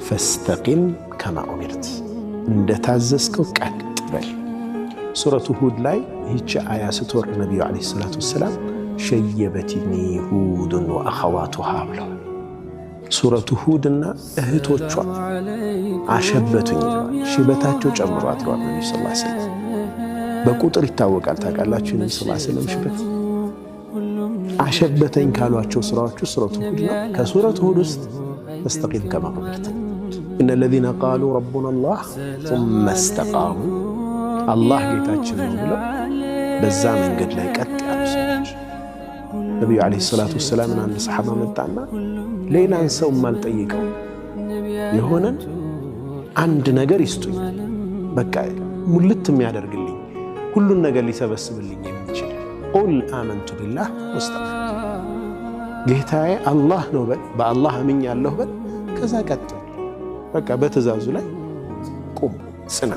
ፈስተቂም ከማ ኡሚርት እንደታዘዝከው ቀጥ በል። ሱረቱ ሁድ ላይ ይህች አያ ስትወርድ ነቢዩ ዓለይሂ ሰላቱ ወሰላም ሸየበትኒ ሁድን ወአኸዋቱሃ ብለዋል። ሱረቱ ሁድና እህቶቿ አሸበቱኝ ብለዋል። ሽበታቸው ጨምሯል ብለዋል ነቢዩ ሰለላሁ ዐለይሂ ወሰለም። በቁጥር ይታወቃል። ታውቃላችሁ ነቢዩ ሰለላሁ ዐለይሂ ወሰለም ሽበት አሸበተኝ ካሏቸው ስራዎቹ ሱረቱ ሁድ ነው። ከሱረቱ ሁድ ውስጥ ፈስተቂም ከማ ኡሚርት እነ ለዚነ ቃሉ ረቡና አላህ ሱመ እስተቃሙ አላህ ጌታችን ነው ብለው በዛ መንገድ ላይ ቀጥ ያሉ ሰዎች። ነቢዩ ዓለይሂ ሰላቱ ወሰላም አንድ ሰሓባ መጣና ሌላን ሰው ማልጠይቀው የሆነን አንድ ነገር ይስጡኝ፣ በቃ ሙልት የሚያደርግልኝ ሁሉን ነገር ሊሰበስብልኝ የሚችል ቁል አመንቱ ቢላህ ወስተቂም፣ ጌታዬ አላህ ነው በል፣ በአላህ አምኛለሁ በል፣ ከዛ ቀጥ በቃ በትእዛዙ ላይ ቁም ጽና።